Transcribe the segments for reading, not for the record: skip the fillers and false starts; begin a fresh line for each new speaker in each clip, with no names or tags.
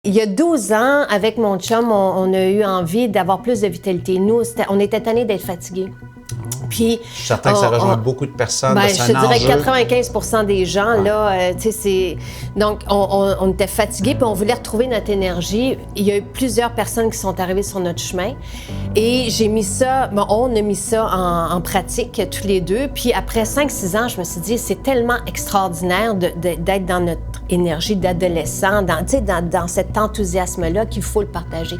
Il y a 12 ans, avec mon chum, on a eu envie d'avoir plus de vitalité. Nous, on était tannés d'être fatigués. Puis,
je suis certain que ça rejoint beaucoup de personnes.
Ben, je te dirais que 95% des gens, là, tu sais, c'est... Donc, on était fatigués, puis on voulait retrouver notre énergie. Il y a eu plusieurs personnes qui sont arrivées sur notre chemin. Et j'ai mis ça, bon, on a mis ça en pratique tous les deux. Puis après 5-6 ans, je me suis dit, c'est tellement extraordinaire d'être dans notre énergie d'adolescent, dans cet enthousiasme-là qu'il faut le partager.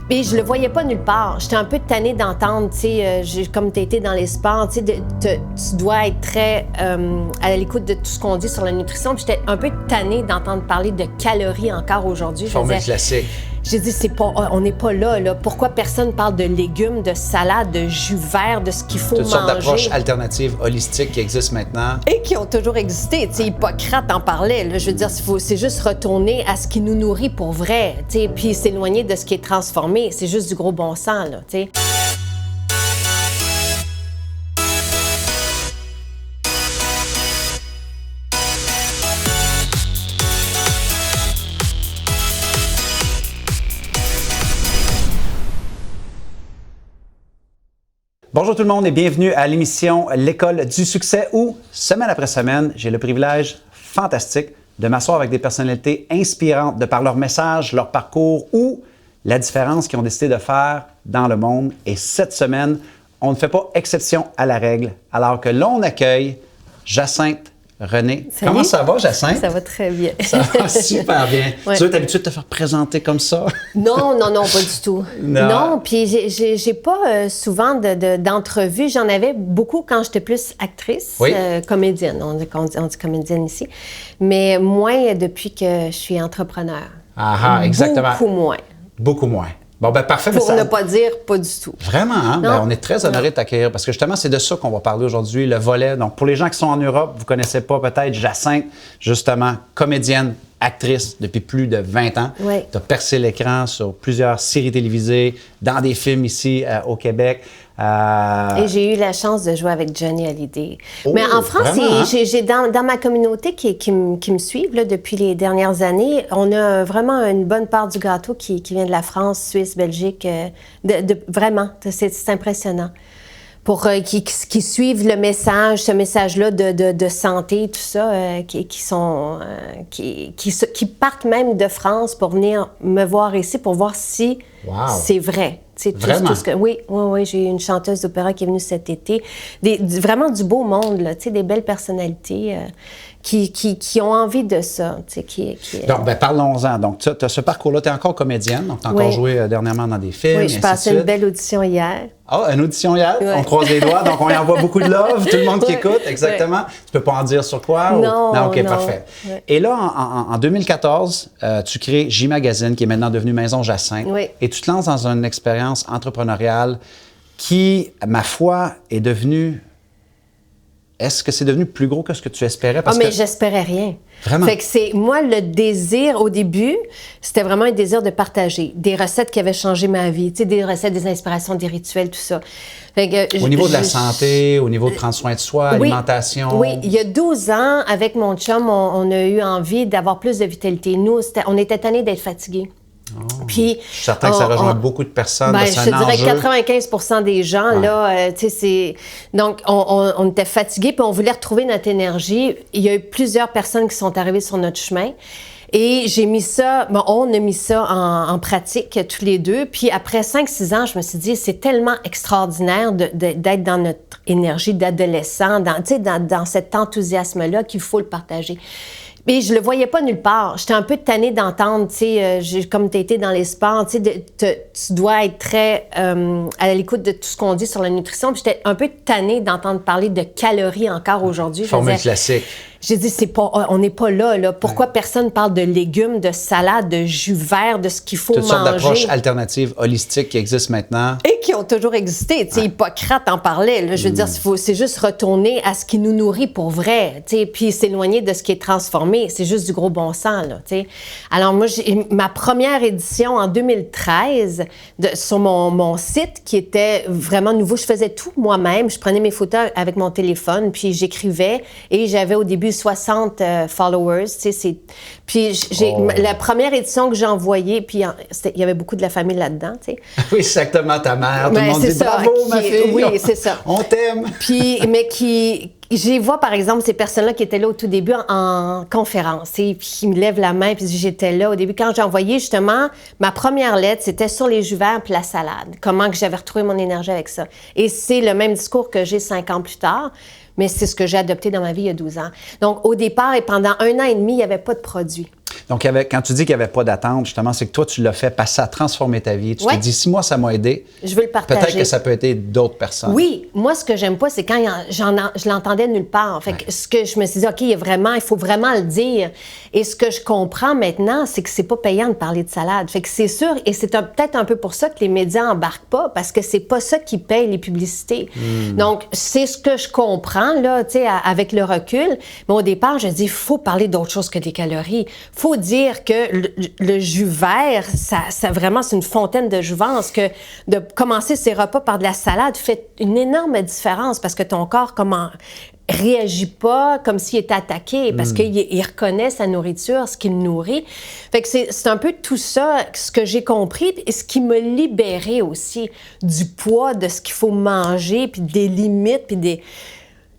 Et je le voyais pas nulle part. J'étais un peu tannée d'entendre, tu sais, comme tu as été dans les sports, tu sais, tu dois être très à l'écoute de tout ce qu'on dit sur la nutrition. Puis j'étais un peu tannée d'entendre parler de calories encore aujourd'hui.
Formule classique.
J'ai dit, on n'est pas là. Pourquoi personne parle de légumes, de salade, de jus vert, de ce qu'il faut manger?
Toutes sortes d'approches alternatives, holistiques qui existent maintenant.
Et qui ont toujours existé. Tu sais, Hippocrate en parlait. Là. Je veux dire, c'est juste retourner à ce qui nous nourrit pour vrai. Tu sais, puis s'éloigner de ce qui est transformé. C'est juste du gros bon sens, là, tu sais.
Bonjour tout le monde et bienvenue à l'émission L'École du succès où, semaine après semaine, j'ai le privilège fantastique de m'asseoir avec des personnalités inspirantes de par leur message, leur parcours ou la différence qu'ils ont décidé de faire dans le monde. Et cette semaine, on ne fait pas exception à la règle alors que l'on accueille Jacinthe René.
Salut.
Comment ça va, Jacinthe?
Ça va très bien.
Ça va super bien.
Ouais.
Tu as l'habitude de te faire présenter comme ça?
Non, pas du tout. Non, puis j'ai pas souvent d'entrevues. J'en avais beaucoup quand j'étais plus actrice,
oui.
Comédienne. On dit comédienne ici. Mais moins depuis que je suis entrepreneur.
Ah, exactement.
Beaucoup moins.
Beaucoup moins. Bon, ben parfait.
Pour ne pas dire pas du tout.
Vraiment, hein? Ben, on est très honorés de t'accueillir parce que justement, c'est de ça qu'on va parler aujourd'hui, le volet. Donc, pour les gens qui sont en Europe, vous ne connaissez pas peut-être Jacinthe, justement, comédienne, actrice depuis plus de 20 ans.
Oui.
Tu as percé l'écran sur plusieurs séries télévisées, dans des films ici au Québec.
Et j'ai eu la chance de jouer avec Johnny Hallyday.
Oh,
mais en France,
vraiment,
j'ai dans ma communauté qui me suivent là, depuis les dernières années, on a vraiment une bonne part du gâteau qui vient de la France, Suisse, Belgique. Vraiment, c'est impressionnant. Pour qui suivent le message, ce message-là de santé, tout ça, qui partent même de France pour venir me voir ici, pour voir si c'est vrai.
Vraiment?
Oui, j'ai eu une chanteuse d'opéra qui est venue cet été. Vraiment du beau monde, là, des belles personnalités qui ont envie de ça.
Donc, ben, parlons-en. Donc, tu as ce parcours-là, tu es encore comédienne, donc tu as encore joué dernièrement dans des films.
Oui, je passais une belle audition hier.
Ah, une audition hier?
Ouais.
On croise les doigts, donc on y envoie beaucoup de love, tout le monde qui écoute, exactement. Ouais. Tu peux pas en dire sur quoi?
Non,
OK,
non.
parfait.
Ouais.
Et là, en 2014, tu crées J-Magazine, qui est maintenant devenu Maison Jacinthe.
Oui.
Et tu te lances dans une expérience entrepreneuriale qui, ma foi, est devenue... Est-ce que c'est devenu plus gros que ce que tu espérais?
Mais j'espérais rien.
Vraiment?
Fait que c'est, moi, le désir, au début, c'était vraiment un désir de partager des recettes qui avaient changé ma vie, des recettes, des inspirations, des rituels, tout ça. Fait que,
au niveau de la santé, au niveau de prendre soin de soi, alimentation?
Oui, il y a 12 ans, avec mon chum, on a eu envie d'avoir plus de vitalité. Nous, on était tannés d'être fatigués. Puis,
je suis certain que ça rejoint beaucoup de personnes.
Ben, je te dirais que 95% des gens, là, tu sais, c'est... Donc, on était fatigués, puis on voulait retrouver notre énergie. Il y a eu plusieurs personnes qui sont arrivées sur notre chemin. Et j'ai mis ça, on a mis ça en pratique tous les deux. Puis après 5-6 ans, je me suis dit, c'est tellement extraordinaire d'être dans notre énergie d'adolescent, dans cet enthousiasme-là qu'il faut le partager. Et je le voyais pas nulle part. J'étais un peu tannée d'entendre, tu sais, comme tu as été dans les sports, tu sais, tu dois être très à l'écoute de tout ce qu'on dit sur la nutrition. Puis j'étais un peu tannée d'entendre parler de calories encore aujourd'hui.
Formule classique.
J'ai dit, on n'est pas là. Pourquoi personne parle de légumes, de salade, de jus vert, de ce qu'il faut manger?
Toutes sortes d'approches alternatives, holistiques qui existent maintenant.
Et qui ont toujours existé. Tu sais, Hippocrate en parlait. Là. Je veux dire, c'est juste retourner à ce qui nous nourrit pour vrai. Tu sais, puis s'éloigner de ce qui est transformé. C'est juste du gros bon sens. Là, tu sais. Alors moi, j'ai ma première édition en 2013 sur mon site qui était vraiment nouveau. Je faisais tout moi-même. Je prenais mes photos avec mon téléphone, puis j'écrivais. Et j'avais au début eu 60 followers, tu sais, puis la première édition que j'ai envoyée, puis il y avait beaucoup de la famille là-dedans, tu sais.
Oui, exactement, ta mère, tout le monde dit « Bravo, ma fille! »
Oui, c'est ça.
On t'aime!
Puis, mais j'y vois, par exemple, ces personnes-là qui étaient là au tout début en conférence, et puis qui me lèvent la main, puis j'étais là au début. Quand j'ai envoyé, justement, ma première lettre, c'était sur les jus verts puis la salade. Comment que j'avais retrouvé mon énergie avec ça. Et c'est le même discours que j'ai 5 ans plus tard, mais c'est ce que j'ai adopté dans ma vie il y a 12 ans. Donc, au départ, et pendant 1 an et demi, il n'y avait pas de produit.
Donc, quand tu dis qu'il n'y avait pas d'attente, justement, c'est que toi, tu l'as fait parce que ça a transformé ta vie. Tu t'es dit, si moi, ça m'a aidé,
je veux le partager.
Peut-être que ça peut aider d'autres personnes.
Oui. Moi, ce que j'aime pas, c'est quand je l'entendais nulle part. Fait que ce que je me suis dit, OK, il faut vraiment le dire. Et ce que je comprends maintenant, c'est que c'est pas payant de parler de salade. Fait que c'est sûr, et c'est peut-être un peu pour ça que les médias embarquent pas, parce que c'est pas ça qui paye les publicités. Donc, c'est ce que je comprends, là, tu sais, avec le recul. Mais au départ, je dis, il faut parler d'autre chose que des calories. Faut dire que le jus vert, ça vraiment, c'est une fontaine de jouvence, que de commencer ses repas par de la salade fait une énorme différence parce que ton corps réagit pas comme s'il était attaqué parce qu'il reconnaît sa nourriture, ce qu'il nourrit. Fait que c'est un peu tout ça, ce que j'ai compris et ce qui m'a libéré aussi du poids de ce qu'il faut manger, puis des limites, puis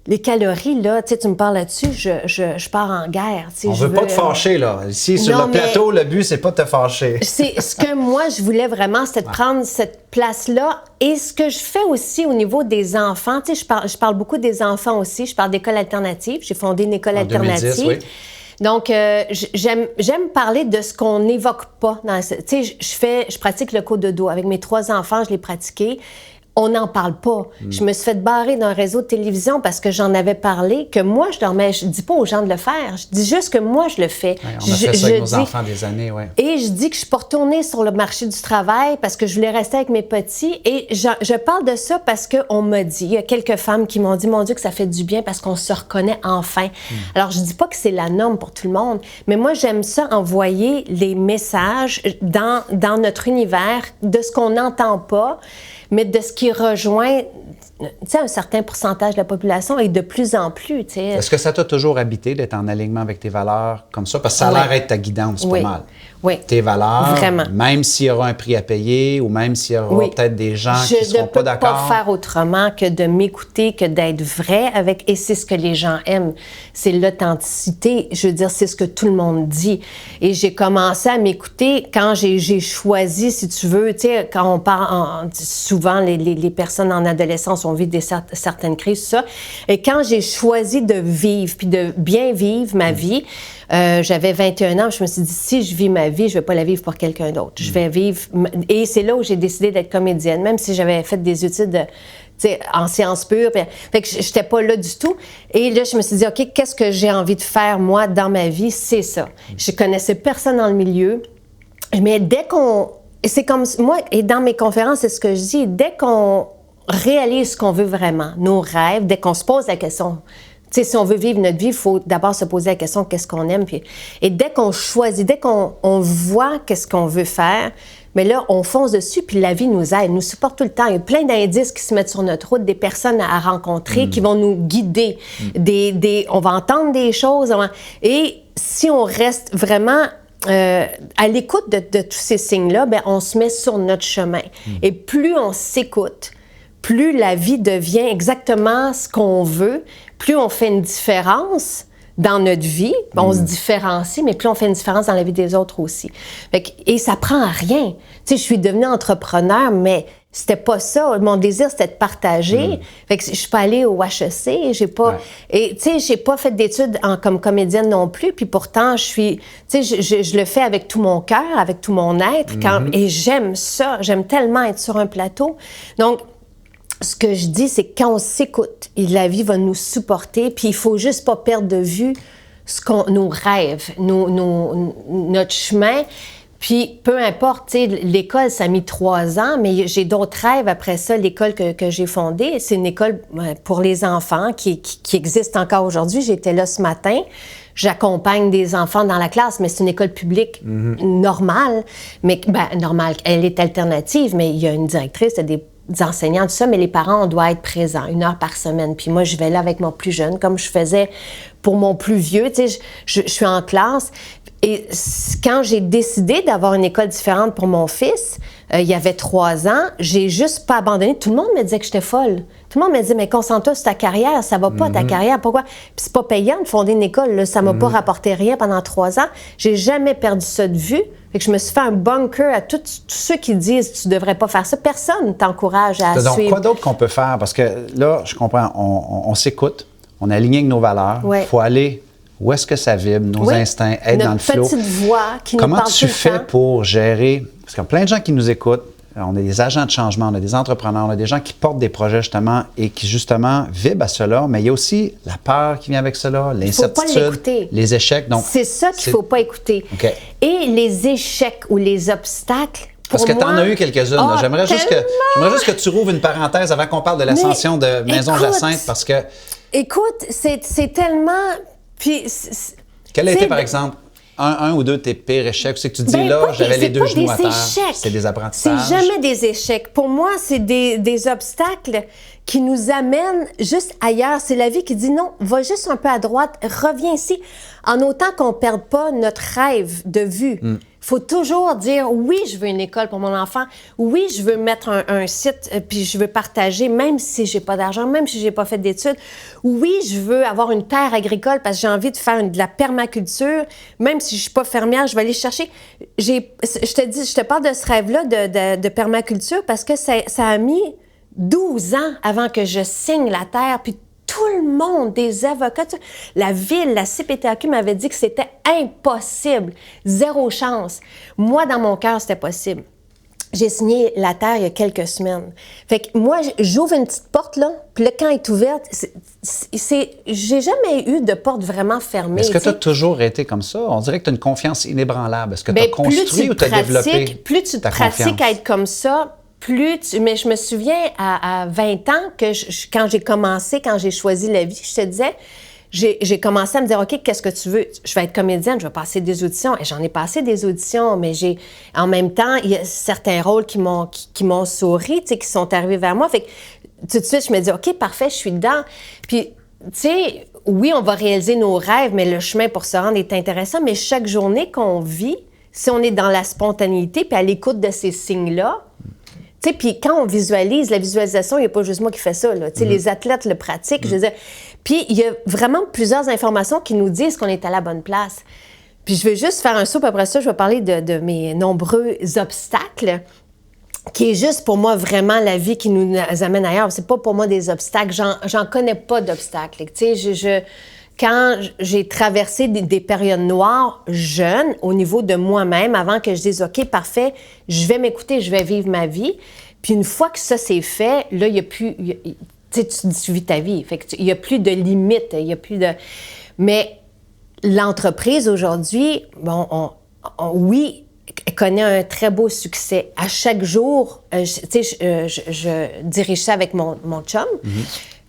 les calories, là, tu sais, tu me parles là-dessus, je pars en guerre.
On veut pas te fâcher, là. Ici, sur le plateau, le but, c'est pas de te fâcher.
C'est ce que moi, je voulais vraiment, c'était de prendre cette place-là. Et ce que je fais aussi au niveau des enfants, tu sais, je parle beaucoup des enfants aussi. Je parle d'école alternative. J'ai fondé une école alternative. 2010, oui. Donc, j'aime parler de ce qu'on n'évoque pas. Tu sais, je pratique le cours de dos. Avec mes 3 enfants, je l'ai pratiqué. On n'en parle pas. Je me suis fait barrer d'un réseau de télévision parce que j'en avais parlé, que moi, je dormais. Je dis pas aux gens de le faire. Je dis juste que moi, je le fais.
Ouais, on a fait ça avec nos enfants des années, oui.
Et je dis que je suis pas retournée sur le marché du travail parce que je voulais rester avec mes petits. Et je parle de ça parce qu'on m'a dit, il y a quelques femmes qui m'ont dit, mon Dieu, que ça fait du bien parce qu'on se reconnaît enfin. Alors, je dis pas que c'est la norme pour tout le monde, mais moi, j'aime ça envoyer les messages dans notre univers de ce qu'on n'entend pas, mais de ce qui rejoint, tu sais, un certain pourcentage de la population et de plus en plus, tu sais.
Est-ce que ça t'a toujours habité d'être en alignement avec tes valeurs comme ça? Parce que ça a l'air être ta guidance, pas mal.
Oui.
Tes valeurs,
vraiment.
Même s'il y aura un prix à payer ou même s'il y aura peut-être des gens qui ne seront pas d'accord.
Je ne peux pas faire autrement que de m'écouter, que d'être vrai avec... Et c'est ce que les gens aiment. C'est l'authenticité. Je veux dire, c'est ce que tout le monde dit. Et j'ai commencé à m'écouter quand j'ai choisi, si tu veux, tu sais, quand on parle... souvent, les personnes en adolescence ont vécu certaines crises, tout ça. Et quand j'ai choisi de vivre, puis de bien vivre ma vie... j'avais 21 ans, je me suis dit, si je vis ma vie, je ne vais pas la vivre pour quelqu'un d'autre. Je vais vivre... Et c'est là où j'ai décidé d'être comédienne, même si j'avais fait des études en sciences pures. Fait que je n'étais pas là du tout. Et là, je me suis dit, OK, qu'est-ce que j'ai envie de faire, moi, dans ma vie? C'est ça. Je connaissais personne dans le milieu, mais dès qu'on... C'est comme moi, et dans mes conférences, c'est ce que je dis, dès qu'on réalise ce qu'on veut vraiment, nos rêves, dès qu'on se pose la question... Tu sais, si on veut vivre notre vie, il faut d'abord se poser la question qu'est-ce qu'on aime. Et dès qu'on choisit, dès qu'on voit qu'est-ce qu'on veut faire, mais là, on fonce dessus, puis la vie nous aide, nous supporte tout le temps. Il y a plein d'indices qui se mettent sur notre route, des personnes à rencontrer qui vont nous guider. On va entendre des choses. Et si on reste vraiment à l'écoute de tous ces signes-là, bien, on se met sur notre chemin. Et plus on s'écoute, plus la vie devient exactement ce qu'on veut, plus on fait une différence dans notre vie, on se différencie, mais plus on fait une différence dans la vie des autres aussi. Et ça prend à rien. Tu sais, je suis devenue entrepreneur, mais c'était pas ça. Mon désir, c'était de partager. Fait que je suis pas allée au HEC, j'ai pas... Et tu sais, j'ai pas fait d'études comme comédienne non plus, puis pourtant, je suis... Tu sais, je le fais avec tout mon cœur, avec tout mon être, et j'aime ça. J'aime tellement être sur un plateau. Donc, ce que je dis, c'est que quand on s'écoute, la vie va nous supporter, puis il faut juste pas perdre de vue nos rêves, notre chemin. Puis peu importe, tu sais, l'école, ça a mis 3 ans, mais j'ai d'autres rêves après ça. L'école que j'ai fondée, c'est une école pour les enfants qui existe encore aujourd'hui. J'étais là ce matin. J'accompagne des enfants dans la classe, mais c'est une école publique normale. Mais normale, elle est alternative, mais il y a une directrice, il y a des enseignants, tout ça, mais les parents, on doit être présents 1 heure par semaine. Puis moi, je vais là avec mon plus jeune, comme je faisais pour mon plus vieux, tu sais, je suis en classe. Et quand j'ai décidé d'avoir une école différente pour mon fils, il y avait 3 ans, j'ai juste pas abandonné. Tout le monde me disait que j'étais folle. Tout le monde me disait, mais concentre-toi sur ta carrière, ça va pas ta carrière. Pourquoi? Puis c'est pas payant de fonder une école, là. Ça m'a pas rapporté rien pendant 3 ans. J'ai jamais perdu ça de vue. Fait que je me suis fait un bunker à tous ceux qui disent tu devrais pas faire ça. Personne t'encourage à
Donc,
suivre.
quoi d'autre qu'on peut faire? Parce que là, je comprends, on s'écoute, on est aligné avec nos valeurs. Il faut aller où est-ce que ça vibre, nos instincts, être dans le flow.
Notre petite voix qui nous parle
Comment
tout
tu
le
fais
temps.
pour gérer? Parce qu'il y a plein de gens qui nous écoutent. On a des agents de changement, on a des entrepreneurs, on a des gens qui portent des projets justement et qui justement vibrent à cela, mais il y a aussi la peur qui vient avec cela, l'incertitude, les échecs. Donc,
c'est ça qu'il ne faut pas écouter.
Okay.
Et les échecs ou les obstacles,
parce que tu en as eu quelques-unes. J'aimerais juste que tu rouvres une parenthèse avant qu'on parle de l'ascension de Maison Jacinthe, parce que...
Écoute, c'est tellement... Puis,
quel a été, par exemple, un ou deux de tes pires échecs? C'est que tu dis, j'avais les deux genoux à terre. C'est des apprentissages.
C'est jamais des échecs. Pour moi, c'est des obstacles qui nous amènent juste ailleurs. C'est la vie qui dit non, va juste un peu à droite, reviens ici. En autant qu'on ne perde pas notre rêve de vue. Il faut toujours dire oui, je veux une école pour mon enfant. Oui, je veux mettre un site puis je veux partager, même si j'ai pas d'argent, même si j'ai pas fait d'études. Oui, je veux avoir une terre agricole parce que j'ai envie de faire de la permaculture. Même si je suis pas fermière, je vais aller chercher. Je te parle de ce rêve-là de permaculture parce que ça a mis 12 ans avant que je signe la terre, puis tout le monde, des avocats, la ville, la CPTAQ m'avait dit que c'était impossible, 0 chance. Moi, dans mon cœur, c'était possible. J'ai signé la terre il y a quelques semaines. Fait que moi, j'ouvre une petite porte, là, puis là, quand elle est ouverte, j'ai jamais eu de porte vraiment fermée.
Est-ce que tu as toujours été comme ça? On dirait que tu as une confiance inébranlable. Est-ce que tu as construit ou tu as développé
plus tu te pratiques à être comme ça, mais je me souviens à 20 ans que quand j'ai commencé, quand j'ai choisi la vie, je te disais, j'ai commencé à me dire, OK, qu'est-ce que tu veux? Je vais être comédienne, je vais passer des auditions. Et j'en ai passé des auditions, mais en même temps, il y a certains rôles qui m'ont souri, tu sais, qui sont arrivés vers moi. Fait que tout de suite, je me dis, OK, parfait, je suis dedans. Puis, tu sais, oui, on va réaliser nos rêves, mais le chemin pour se rendre est intéressant. Mais chaque journée qu'on vit, si on est dans la spontanéité puis à l'écoute de ces signes-là, tu sais, puis quand on visualise, la visualisation, il n'y a pas juste moi qui fais ça, là. Tu sais, les athlètes le pratiquent, je veux dire. Puis il y a vraiment plusieurs informations qui nous disent qu'on est à la bonne place. Puis je vais juste faire un saut, puis après ça, je vais parler de mes nombreux obstacles, qui est juste pour moi vraiment la vie qui nous amène ailleurs. C'est pas pour moi des obstacles. J'en connais pas d'obstacles. Tu sais, quand j'ai traversé des périodes noires jeune, au niveau de moi-même, avant que je dise, OK, parfait, je vais m'écouter, je vais vivre ma vie. Puis une fois que ça c'est fait, là, il n'y a plus... Tu sais, tu vis ta vie. Fait que il n'y a plus de limites, il n'y a plus de... Mais l'entreprise aujourd'hui, bon, oui, connaît un très beau succès. À chaque jour, tu sais, je dirige ça avec mon chum.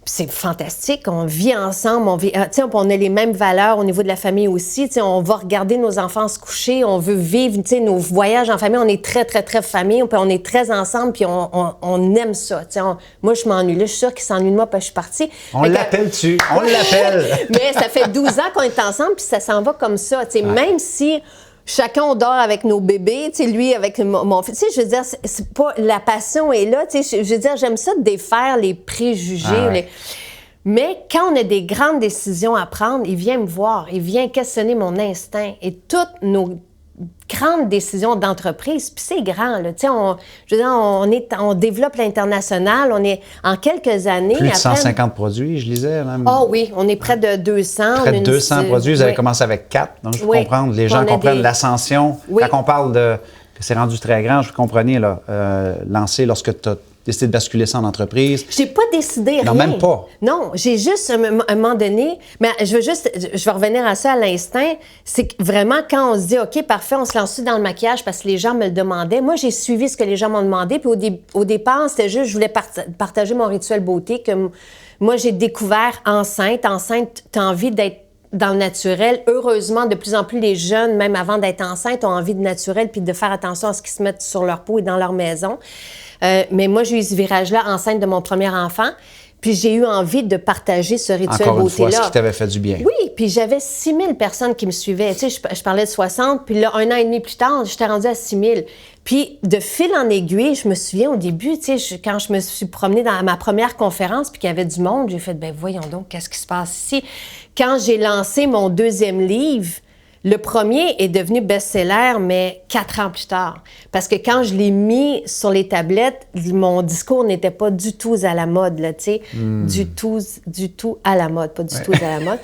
C'est fantastique, on vit ensemble, on a les mêmes valeurs au niveau de la famille aussi, on va regarder nos enfants se coucher, on veut vivre nos voyages en famille, on est très, très, très famille, on est très ensemble, puis on aime ça. Moi, je m'ennuie, là, je suis sûre qu'il s'ennuie de moi parce que je suis partie.
On l'appelle-tu? On l'appelle!
Mais ça fait 12 ans qu'on est ensemble, puis ça s'en va comme ça, même si... Chacun, on dort avec nos bébés, lui avec mon fils. Je veux dire, c'est pas... La passion est là, je veux dire, j'aime ça de défaire les préjugés. Mais quand on a des grandes décisions à prendre, il vient me voir, il vient questionner mon instinct. Et toutes nos grandes décisions d'entreprise, puis c'est grand, là. Je veux dire, on développe l'international, on est en quelques années...
Plus de 150 produits, je lisais même.
Oh oui, on est près de 200.
Près de 200 produits, vous avez commencé avec 4, donc je peux comprendre. Les gens comprennent l'ascension. Quand on parle que c'est rendu très grand, je vous comprenez, là, lancé lorsque tu as décidé de basculer ça en entreprise.
J'ai pas décidé rien.
Non, même pas.
Non, j'ai juste, à un moment donné, mais je vais revenir à ça à l'instinct, c'est que vraiment, quand on se dit, OK, parfait, on se lance dans le maquillage parce que les gens me le demandaient. Moi, j'ai suivi ce que les gens m'ont demandé, puis au départ, c'était juste, je voulais partager mon rituel beauté, que moi, j'ai découvert enceinte. Enceinte, t'as envie d'être dans le naturel. Heureusement, de plus en plus, les jeunes, même avant d'être enceintes, ont envie de naturel puis de faire attention à ce qu'ils se mettent sur leur peau et dans leur maison. Mais moi, j'ai eu ce virage-là enceinte de mon premier enfant. Puis j'ai eu envie de partager ce rituel
Encore une
beauté-là.
fois, ce qui t'avait fait du bien.
Oui, puis j'avais 6 000 personnes qui me suivaient. Tu sais, je parlais de 60, puis là, 1 an et demi plus tard, j'étais rendue à 6 000. Puis de fil en aiguille, je me souviens au début, tu sais, quand je me suis promenée dans ma première conférence, puis qu'il y avait du monde, j'ai fait, ben voyons donc, qu'est-ce qui se passe ici? Quand j'ai lancé mon 2e livre, le premier est devenu best-seller, mais 4 ans plus tard. Parce que quand je l'ai mis sur les tablettes, mon discours n'était pas du tout à la mode, là, tu sais. Du tout à la mode, pas du tout à la mode.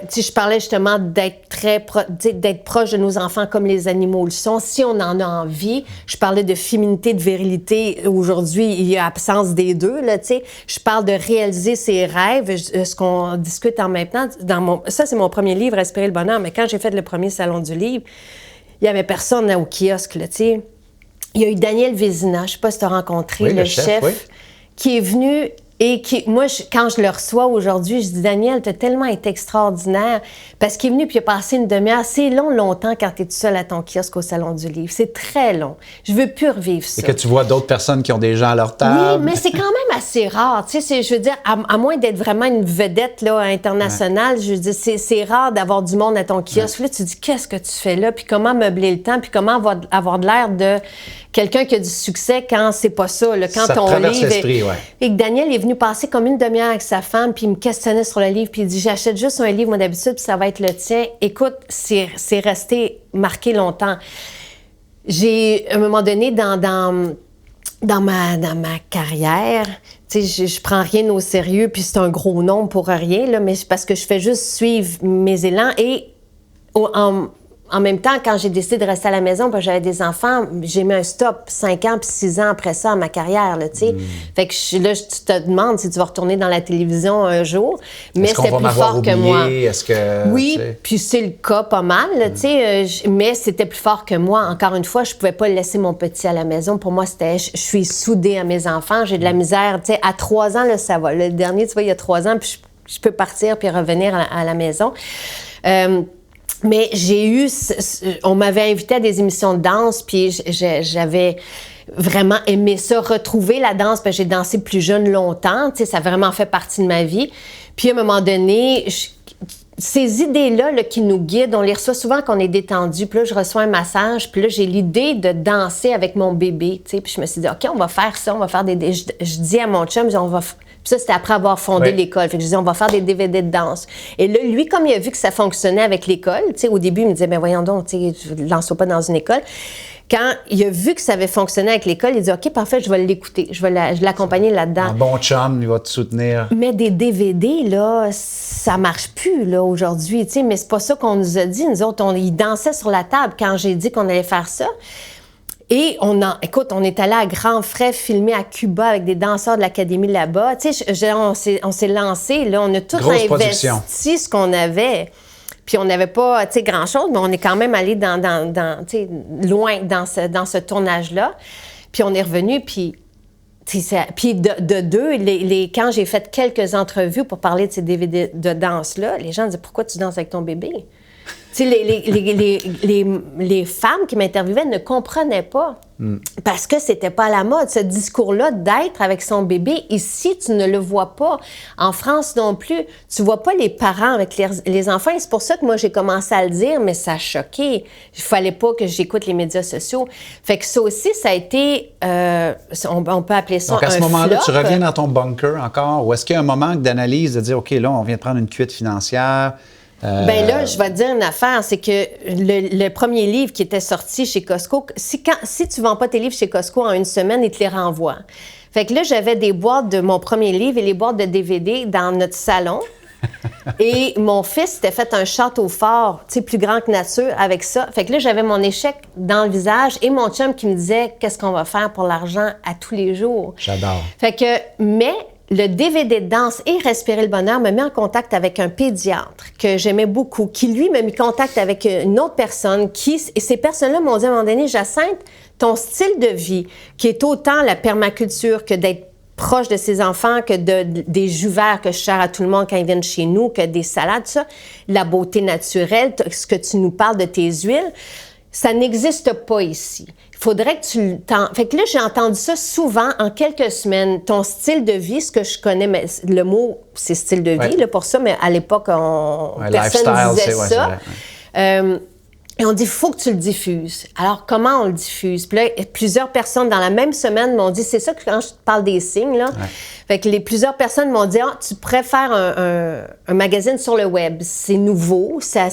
Tu sais, je parlais justement d'être proche de nos enfants comme les animaux le sont, si on en a envie. Je parlais de féminité, de virilité. Aujourd'hui, il y a absence des deux, là, tu sais. Je parle de réaliser ses rêves, ce qu'on discute en même temps. Ça, c'est mon premier livre, Respirer le bonheur, mais quand j'ai fait le premier salon du livre, il n'y avait personne au kiosque, là, tu sais. Il y a eu Daniel Vézina, je ne sais pas si tu as rencontré,
oui,
le chef
oui.
qui est venu et qui, moi, quand je le reçois aujourd'hui, je dis, Daniel, tu as tellement été extraordinaire parce qu'il est venu puis il a passé une demi-heure. C'est longtemps quand tu es tout seul à ton kiosque au Salon du Livre. C'est très long. Je veux plus revivre ça.
Et que tu vois d'autres personnes qui ont des gens à leur table.
Oui, mais c'est quand même assez rare. Tu sais, je veux dire, à moins d'être vraiment une vedette là, internationale, je veux dire, c'est rare d'avoir du monde à ton kiosque. Là, tu dis, qu'est-ce que tu fais là? Puis comment meubler le temps? Puis comment avoir de l'air de quelqu'un qui a du succès quand c'est pas ça, là, quand
ça
ton
traverse
livre
l'esprit, ouais.
Et que Daniel est venu passer comme une demi-heure avec sa femme, puis il me questionnait sur le livre, puis il dit, j'achète juste un livre, moi, d'habitude, puis ça va être le tien. Écoute, c'est resté marqué longtemps. J'ai, à un moment donné, dans ma carrière, tu sais, je prends rien au sérieux, puis c'est un gros nom pour rien, là, mais c'est parce que je fais juste suivre mes élans et en même temps, quand j'ai décidé de rester à la maison, parce que j'avais des enfants, j'ai mis un stop 5 ans puis 6 ans après ça à ma carrière, là, tu sais. Fait que là, tu te demandes si tu vas retourner dans la télévision un jour, mais c'était plus fort que moi.
Est-ce que...
Oui, puis c'est le cas pas mal, tu sais, mais c'était plus fort que moi. Encore une fois, je pouvais pas laisser mon petit à la maison. Pour moi, c'était, je suis soudée à mes enfants, j'ai de la misère, tu sais. À 3 ans, là, ça va. Le dernier, tu vois, il y a 3 ans, puis je peux partir puis revenir à la maison. Mais j'ai eu... On m'avait invité à des émissions de danse, puis j'avais vraiment aimé ça, retrouver la danse, parce que j'ai dansé plus jeune longtemps, tu sais, ça a vraiment fait partie de ma vie. Puis à un moment donné, ces idées-là là, qui nous guident, on les reçoit souvent quand on est détendu. Puis là, je reçois un massage, puis là, j'ai l'idée de danser avec mon bébé, tu sais. Puis je me suis dit, OK, on va faire ça, on va faire des... Je dis à mon chum, on va... Puis ça, c'était après avoir fondé l'école. Fait que je disais, on va faire des DVD de danse. Et là, lui, comme il a vu que ça fonctionnait avec l'école, tu sais, au début, il me disait, ben voyons donc, tu sais, lance-toi pas dans une école. Quand il a vu que ça avait fonctionné avec l'école, il dit, OK, parfait, je vais l'écouter. Je vais l'accompagner là-dedans.
Un bon chum, il va te soutenir.
Mais des DVD, là, ça marche plus, là, aujourd'hui, tu sais. Mais c'est pas ça qu'on nous a dit. Nous autres, ils dansaient sur la table quand j'ai dit qu'on allait faire ça. Et écoute, on est allé à grands frais filmer à Cuba avec des danseurs de l'Académie là-bas. Tu sais, on s'est lancé, là, on a tout investi ce qu'on avait. Puis on n'avait pas, tu sais, grand-chose, mais on est quand même allé tu sais, loin dans ce tournage-là. Puis on est revenu, puis de deux, quand j'ai fait quelques entrevues pour parler de ces DVD de danse-là, les gens disaient, pourquoi tu danses avec ton bébé? Tu sais, les femmes qui m'interviewaient ne comprenaient pas parce que c'était pas à la mode, ce discours-là d'être avec son bébé. Ici, tu ne le vois pas. En France non plus. Tu vois pas les parents avec les enfants. Et c'est pour ça que moi, j'ai commencé à le dire, mais ça a choqué. Il fallait pas que j'écoute les médias sociaux. Fait que ça aussi, ça a été... on peut appeler ça un flop.
Donc, à ce moment-là, tu reviens dans ton bunker encore? Ou est-ce qu'il y a un moment d'analyse de dire, OK, là, on vient de prendre une cuite financière...
Ben là, je vais te dire une affaire, c'est que le premier livre qui était sorti chez Costco, si tu vends pas tes livres chez Costco en une semaine, ils te les renvoient. Fait que là, j'avais des boîtes de mon premier livre et les boîtes de DVD dans notre salon. Et mon fils s'était fait un château fort, tu sais, plus grand que nature avec ça. Fait que là, j'avais mon échec dans le visage et mon chum qui me disait « Qu'est-ce qu'on va faire pour l'argent à tous les jours? »
J'adore.
Fait que, mais... Le DVD de danse et Respirer le bonheur me met en contact avec un pédiatre que j'aimais beaucoup, qui, lui, m'a mis en contact avec une autre personne et ces personnes-là m'ont dit à un moment donné, Jacinthe, ton style de vie, qui est autant la permaculture que d'être proche de ses enfants, que des jus verts que je sers à tout le monde quand ils viennent chez nous, que des salades, ça, la beauté naturelle, ce que tu nous parles de tes huiles, ça n'existe pas ici. Il faudrait que tu Fait que là, j'ai entendu ça souvent en quelques semaines. Ton style de vie, ce que je connais, mais le mot, c'est style de vie là, pour ça, mais à l'époque, personne ne disait ça. Et on dit, il faut que tu le diffuses. Alors, comment on le diffuse? Puis là, plusieurs personnes dans la même semaine m'ont dit, c'est ça que quand je te parle des signes, là. Fait que plusieurs personnes m'ont dit, tu préfères un magazine sur le web. C'est nouveau, ça.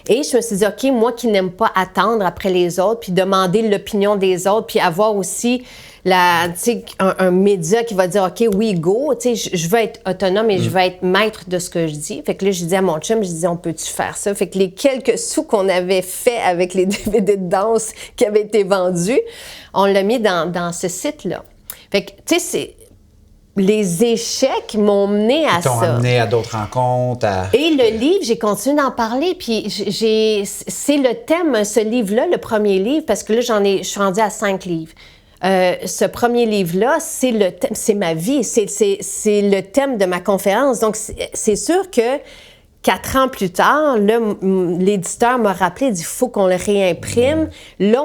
Et je me suis dit, OK, moi qui n'aime pas attendre après les autres, puis demander l'opinion des autres, puis avoir aussi un média qui va dire, OK, oui, go, je veux être autonome et je veux être maître de ce que je dis. Fait que là, je dis à mon chum, je dis, on peut-tu faire ça? Fait que les quelques sous qu'on avait fait avec les DVD de danse qui avaient été vendus, on l'a mis dans ce site-là. Fait que, tu sais, les échecs m'ont mené à ça.
Ils t'ont amené à d'autres rencontres.
Et le livre, j'ai continué d'en parler. Puis c'est le thème, ce livre-là, le premier livre, parce que là, je suis rendue à 5 livres. Ce premier livre-là, c'est le thème, c'est ma vie, c'est le thème de ma conférence. Donc, c'est sûr que 4 ans plus tard, là, l'éditeur m'a rappelé, il dit, il faut qu'on le réimprime. Là,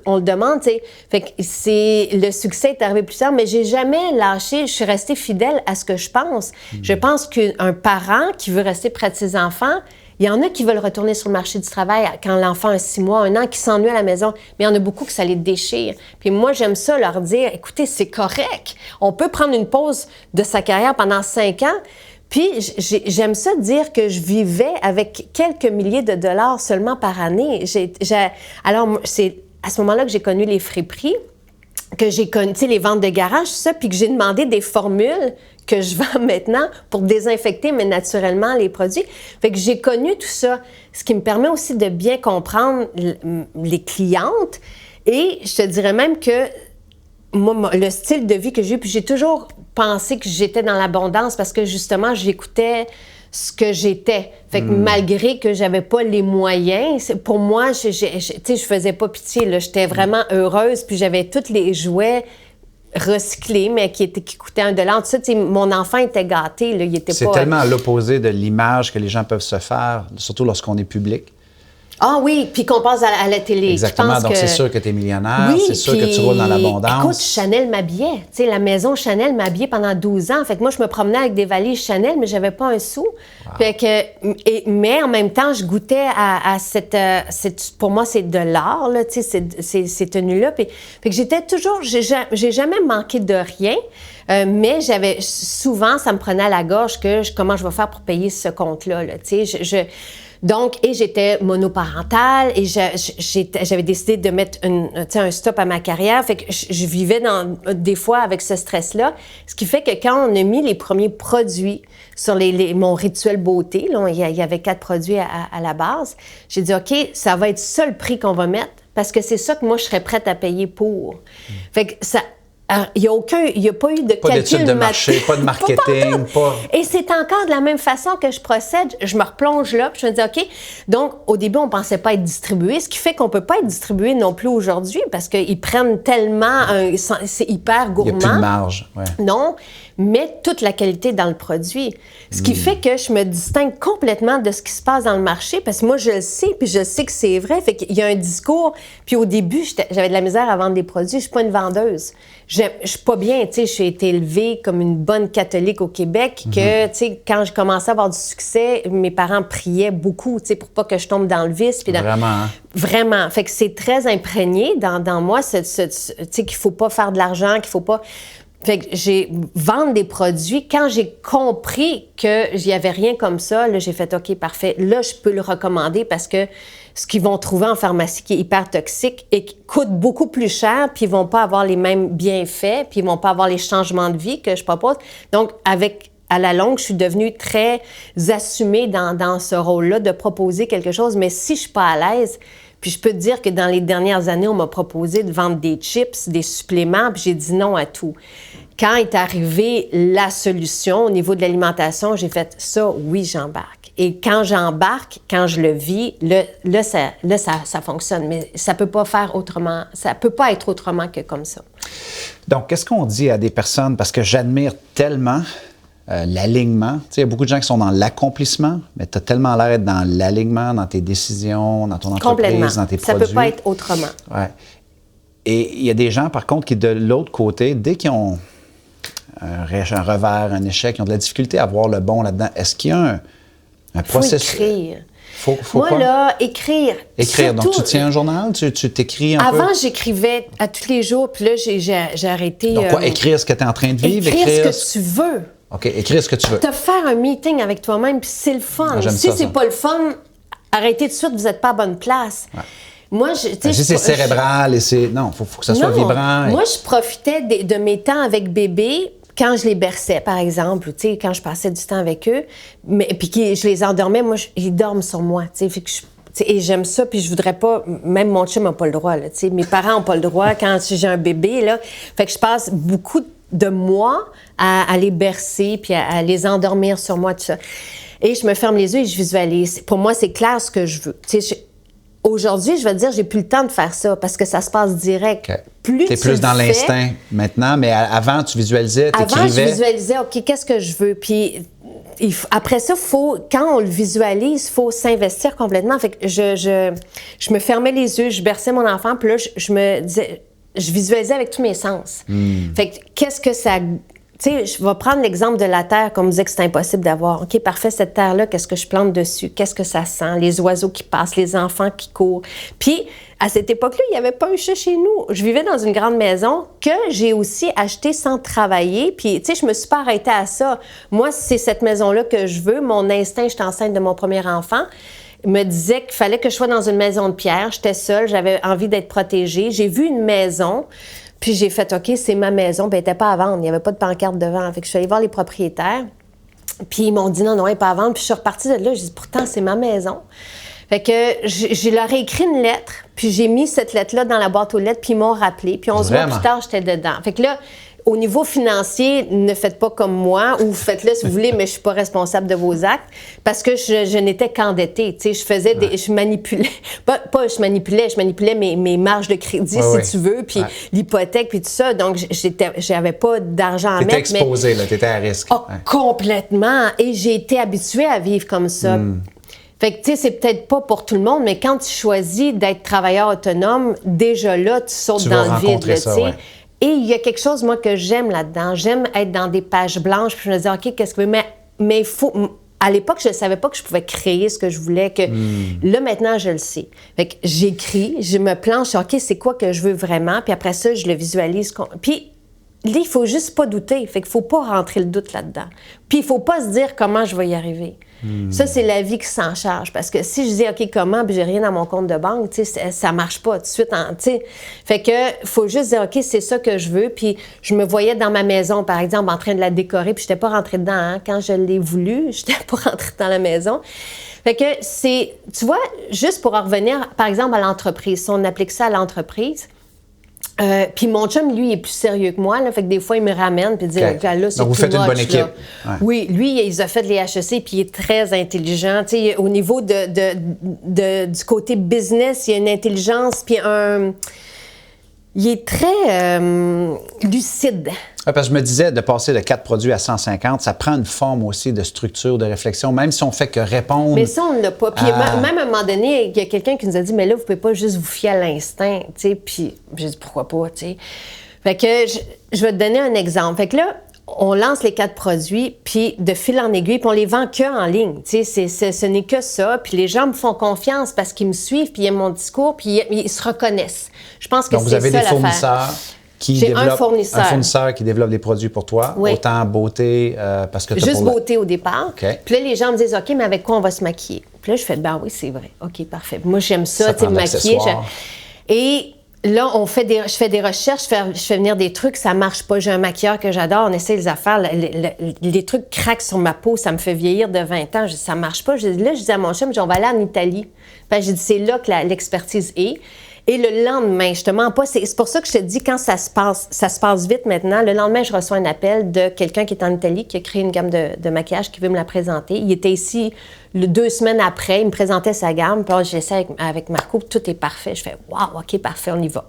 on le demande, tu sais. Fait que le succès est arrivé plus tard, mais j'ai jamais lâché, je suis restée fidèle à ce que je pense. Je pense qu'un parent qui veut rester près de ses enfants, il y en a qui veulent retourner sur le marché du travail quand l'enfant a 6 mois, 1 an, qui s'ennuie à la maison, mais il y en a beaucoup que ça les déchire. Puis moi, j'aime ça leur dire, écoutez, c'est correct. On peut prendre une pause de sa carrière pendant 5 ans. Puis j'aime ça dire que je vivais avec quelques milliers de dollars seulement par année. Alors, c'est à ce moment-là que j'ai connu les friperies, que j'ai connu, tu sais, les ventes de garage, tout ça, puis que j'ai demandé des formules que je vends maintenant pour désinfecter, mais naturellement, les produits. Fait que j'ai connu tout ça, ce qui me permet aussi de bien comprendre les clientes. Et je te dirais même que moi, le style de vie que j'ai eu, puis j'ai toujours pensé que j'étais dans l'abondance parce que, justement, j'écoutais ce que j'étais. Fait que malgré que j'avais pas les moyens, pour moi, tu sais, je faisais pas pitié, là. J'étais vraiment heureuse, puis j'avais tous les jouets recyclés, mais qui coûtaient $1. Tout ça, tu sais, mon enfant était gâté, là. Il était
C'est tellement à l'opposé de l'image que les gens peuvent se faire, surtout lorsqu'on est public.
Ah oui, puis qu'on passe à la télé.
Exactement, donc c'est sûr que tu es millionnaire,
oui,
c'est sûr que tu roules dans l'abondance.
Écoute, Chanel m'habillait. Tu sais, la maison Chanel m'habillait pendant 12 ans. Fait que moi, je me promenais avec des valises Chanel, mais j'avais pas un sou. Wow. Fait que, mais en même temps, je goûtais à pour moi, c'est de l'art, là, tu sais, ces tenues-là. Fait que j'étais toujours, j'ai jamais manqué de rien. Mais souvent, ça me prenait à la gorge comment je vais faire pour payer ce compte-là, là, tu sais, donc, et j'étais monoparentale et j'avais décidé de mettre un stop à ma carrière. Fait que je vivais des fois avec ce stress-là. Ce qui fait que quand on a mis les premiers produits sur mon rituel beauté, là, il y avait 4 produits à la base, j'ai dit, OK, ça va être ça le prix qu'on va mettre parce que c'est ça que moi, je serais prête à payer pour. Fait que ça... Il n'y a pas eu de calcul.
Pas d'études de marché, pas de marketing, pas...
Et c'est encore de la même façon que je procède. Je me replonge là, puis je me dis, OK. Donc, au début, on ne pensait pas être distribué, ce qui fait qu'on ne peut pas être distribué non plus aujourd'hui parce qu'ils prennent tellement... c'est hyper gourmand.
Il n'y a plus de marge. Ouais.
Non, mais toute la qualité dans le produit. Ce qui fait que je me distingue complètement de ce qui se passe dans le marché parce que moi, je le sais, puis je sais que c'est vrai. Fait qu'il y a un discours. Puis au début, j'avais de la misère à vendre des produits. Je ne suis pas une vendeuse. Je suis pas bien, tu sais, j'ai été élevée comme une bonne catholique au Québec, que, tu sais, quand je commençais à avoir du succès, mes parents priaient beaucoup, tu sais, pour pas que je tombe dans le vice. Puis
Vraiment, hein?
Vraiment. Fait que c'est très imprégné dans moi, tu sais, qu'il faut pas faire de l'argent, qu'il faut pas... Fait que j'ai vendre des produits. Quand j'ai compris qu'il n'y avait rien comme ça, là, j'ai fait OK, parfait. Là, je peux le recommander parce que ce qu'ils vont trouver en pharmacie qui est hyper toxique et qui coûte beaucoup plus cher, puis ils vont pas avoir les mêmes bienfaits, puis ils vont pas avoir les changements de vie que je propose. Donc, à la longue, je suis devenue très assumée dans ce rôle-là de proposer quelque chose. Mais si je suis pas à l'aise, puis je peux te dire que dans les dernières années, on m'a proposé de vendre des chips, des suppléments, puis j'ai dit non à tout. Quand est arrivée la solution au niveau de l'alimentation, j'ai fait ça, oui, j'embarque. Et quand j'embarque, quand je le vis, là, ça fonctionne. Mais ça peut pas faire autrement. Ça peut pas être autrement que comme ça.
Donc, qu'est-ce qu'on dit à des personnes? Parce que j'admire tellement l'alignement. Tu sais, il y a beaucoup de gens qui sont dans l'accomplissement, mais tu as tellement l'air d'être dans l'alignement, dans tes décisions, dans ton entreprise, dans tes
ça
produits.
Ça peut pas être autrement.
Ouais. Et il y a des gens, par contre, qui, de l'autre côté, dès qu'ils ont un revers, un échec, ils ont de la difficulté à voir le bon là-dedans. Est-ce qu'il y a un processus?
Écrire.
Faut
Moi,
quoi?
là, écrire.
Écrire.
Surtout,
donc, tu tiens un journal? Tu t'écris un peu?
Avant, j'écrivais à tous les jours, puis là, j'ai arrêté.
Donc, quoi? Écrire ce que tu es en train de vivre?
Écrire ce que tu veux.
OK, écrire ce que tu veux.
Te faire un meeting avec toi-même, puis c'est le fun.
Ah,
si c'est pas le fun, arrêtez tout de suite, vous n'êtes pas à bonne place. Ouais. Moi, si
c'est cérébral et c'est... Non, faut que ça soit vibrant.
Moi, je profitais de mes temps avec bébé quand je les berçais, par exemple, tu sais, quand je passais du temps avec eux, puis je les endormais, moi, ils dorment sur moi, tu sais, et j'aime ça, puis je voudrais pas... Même mon chum n'a pas le droit, là, tu sais, mes parents n'ont pas le droit quand j'ai un bébé, là. Fait que je passe beaucoup de mois à les bercer, puis à les endormir sur moi, tout ça. Et je me ferme les yeux et je visualise. Pour moi, c'est clair ce que je veux. Tu sais, aujourd'hui, je vais te dire, j'ai plus le temps de faire ça parce que ça se passe direct.
Okay.
Plus
tu es plus dans l'instinct maintenant, mais avant, tu visualisais, tu écrivais.
Avant, je visualisais, OK, qu'est-ce que je veux? Puis après ça, quand on le visualise, il faut s'investir complètement. Fait que je me fermais les yeux, je berçais mon enfant, puis là, je me disais, je visualisais avec tous mes sens. Fait que qu'est-ce que ça... Tu sais, je vais prendre l'exemple de la terre, comme on disait que c'est impossible d'avoir. OK, parfait, cette terre-là, qu'est-ce que je plante dessus? Qu'est-ce que ça sent? Les oiseaux qui passent, les enfants qui courent. Puis, à cette époque-là, il n'y avait pas un chat chez nous. Je vivais dans une grande maison que j'ai aussi achetée sans travailler. Puis, tu sais, je me suis pas arrêtée à ça. Moi, c'est cette maison-là que je veux. Mon instinct, j'étais enceinte de mon premier enfant, me disait qu'il fallait que je sois dans une maison de pierre. J'étais seule, j'avais envie d'être protégée. J'ai vu une maison... Puis j'ai fait, OK, c'est ma maison. Puis elle n'était pas à vendre. Il n'y avait pas de pancarte devant. Fait que je suis allée voir les propriétaires. Puis ils m'ont dit, non, elle n'est pas à vendre. Puis je suis repartie de là. J'ai dit, pourtant, c'est ma maison. Fait que je leur ai écrit une lettre. Puis j'ai mis cette lettre-là dans la boîte aux lettres. Puis ils m'ont rappelé. Puis 11 mois plus tard, j'étais dedans. Fait que là, au niveau financier, ne faites pas comme moi ou faites-le si vous voulez, mais je ne suis pas responsable de vos actes parce que je n'étais qu'endettée. Tu sais, je faisais je manipulais, je manipulais mes marges de crédit, si tu veux, puis l'hypothèque, puis tout ça. Donc, j'avais pas d'argent à mettre.
T'étais exposée, là, t'étais à risque.
Oh, complètement. Et j'ai été habituée à vivre comme ça. Fait que, tu sais, c'est peut-être pas pour tout le monde, mais quand tu choisis d'être travailleur autonome, déjà là, tu sautes dans le vide, tu sais. Et il y a quelque chose, moi, que j'aime là-dedans. J'aime être dans des pages blanches, puis je me dis, OK, qu'est-ce que... Mais il faut... À l'époque, je ne savais pas que je pouvais créer ce que je voulais. Là, maintenant, je le sais. Fait que j'écris, je me planche sur, OK, c'est quoi que je veux vraiment? Puis après ça, je le visualise. Puis là, il ne faut juste pas douter. Fait qu'il ne faut pas rentrer le doute là-dedans. Puis il ne faut pas se dire comment je vais y arriver. Ça, c'est la vie qui s'en charge. Parce que si je dis, OK, comment, puis j'ai rien dans mon compte de banque, tu sais, ça marche pas tout de suite. Tu sais. Fait que faut juste dire, OK, c'est ça que je veux. Puis je me voyais dans ma maison, par exemple, en train de la décorer, puis je n'étais pas rentrée dedans. Hein. Quand je l'ai voulu, je n'étais pas rentrée dans la maison. Fait que c'est, tu vois, juste pour en revenir, par exemple, à l'entreprise, si on applique ça à l'entreprise, puis mon chum, lui, il est plus sérieux que moi. Là, fait que des fois, il me ramène puis il dit, là, c'est
donc, vous faites une bonne équipe.
Ouais. Oui, lui, il a fait les HEC puis il est très intelligent. Tu sais, au niveau du côté business, il y a une intelligence puis il est très lucide.
Ouais, parce que je me disais, de passer de 4 produits à 150, ça prend une forme aussi de structure, de réflexion, même si on fait que répondre.
Mais ça, on ne l'a pas. Puis même à un moment donné, il y a quelqu'un qui nous a dit, mais là, vous ne pouvez pas juste vous fier à l'instinct. Tu sais, puis j'ai dit, pourquoi pas, tu sais. Fait que je vais te donner un exemple. Fait que là, on lance les 4 produits, puis de fil en aiguille, puis on les vend qu'en ligne. Tu sais, ce n'est que ça. Puis les gens me font confiance parce qu'ils me suivent, puis ils aiment mon discours, puis ils se reconnaissent. Je pense que
donc,
c'est ça l'affaire.
Donc, vous avez des fournisseurs
J'ai un fournisseur
qui développe des produits pour toi, autant beauté, parce que
juste beauté au départ.
Okay.
Puis là, les gens me disent, OK, mais avec quoi on va se maquiller? Puis là, je fais, ben oui, c'est vrai. OK, parfait. Moi, j'aime ça, tu sais, me maquiller. Et là, je fais des recherches, je fais venir des trucs, ça marche pas. J'ai un maquilleur que j'adore, on essaie les affaires, les trucs craquent sur ma peau, ça me fait vieillir de 20 ans. Je dis, ça marche pas. Je dis à mon chum, on va aller en Italie. Puis j'ai dit, c'est là que l'expertise est. Et le lendemain, je te mens pas, c'est pour ça que je te dis, quand ça se passe vite maintenant, le lendemain, je reçois un appel de quelqu'un qui est en Italie, qui a créé une gamme de maquillage, qui veut me la présenter. Il était ici 2 semaines après, il me présentait sa gamme, puis là, j'essaie avec Marco, tout est parfait. Je fais, wow, OK, parfait, on y va.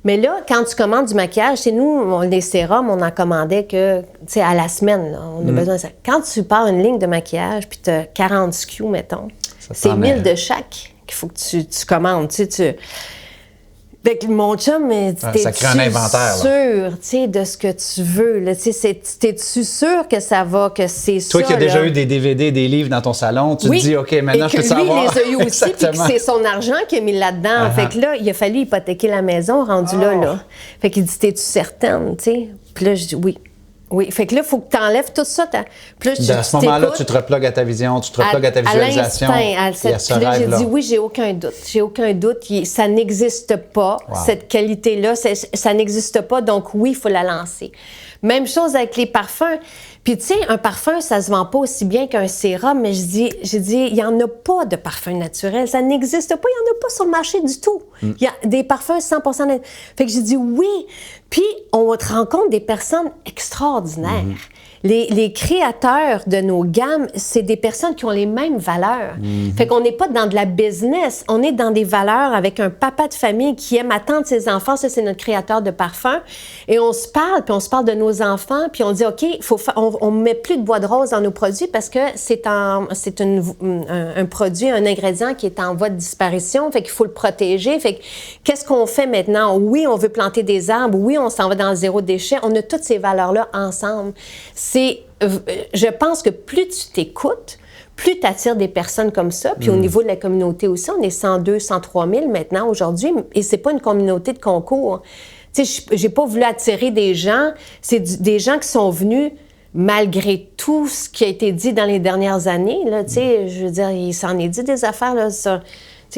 Mais là, quand tu commandes du maquillage, chez nous, les sérums, on en commandait que, tu sais, à la semaine, là, on a besoin de ça. Quand tu pars une ligne de maquillage, puis tu as 40 SKU, mettons, c'est 1000 de chaque qu'il faut que tu commandes, tu sais, Fait que mon chum,
ça crée un inventaire,
sûr, tu sais, de ce que tu veux, là, tu sais, t'es-tu sûr que ça va, que c'est ça,
toi qui as déjà
là?
eu des DVD, des livres dans ton salon, tu
Oui.
te dis, OK, maintenant, je peux
lui,
savoir.
il les a eu aussi, puis que c'est son argent qu'il a mis là-dedans. Fait que là, il a fallu hypothéquer la maison, rendu là. Fait qu'il dit, t'es-tu certaine, tu sais? Puis là, je dis oui. Oui, fait que là, il faut que tu enlèves tout ça. Puis là,
à ce moment-là, tu te replugues à ta vision, tu te replugues à ta visualisation.
Puis là, j'ai dit oui, j'ai aucun doute. J'ai aucun doute. Ça n'existe pas, cette qualité-là. Ça n'existe pas, donc oui, il faut la lancer. Même chose avec les parfums. Puis, tu sais, un parfum, ça se vend pas aussi bien qu'un sérum, mais j'ai dit, il n'y en a pas de parfum naturel. Ça n'existe pas. Il n'y en a pas sur le marché du tout. Il y a des parfums 100% naturels. Fait que j'ai dit oui. Puis, on rencontre des personnes extraordinaires. Les créateurs de nos gammes, c'est des personnes qui ont les mêmes valeurs. Fait qu'on n'est pas dans de la business, on est dans des valeurs avec un papa de famille qui aime attendre ses enfants. Ça, c'est notre créateur de parfum. Et on se parle, puis on se parle de nos enfants, puis on dit, OK, on ne met plus de bois de rose dans nos produits parce que c'est un produit, un ingrédient qui est en voie de disparition, fait qu'il faut le protéger. Fait que, qu'est-ce qu'on fait maintenant? Oui, on veut planter des arbres, oui, on s'en va dans le zéro déchet. On a toutes ces valeurs-là ensemble. Je pense que plus tu t'écoutes, plus tu attires des personnes comme ça. Puis au niveau de la communauté aussi, on est 102, 103 000 maintenant aujourd'hui, et c'est pas une communauté de concours. Tu sais, j'ai pas voulu attirer des gens, c'est des gens qui sont venus malgré tout ce qui a été dit dans les dernières années. Là, tu sais, je veux dire, il s'en est dit des affaires, là, ça.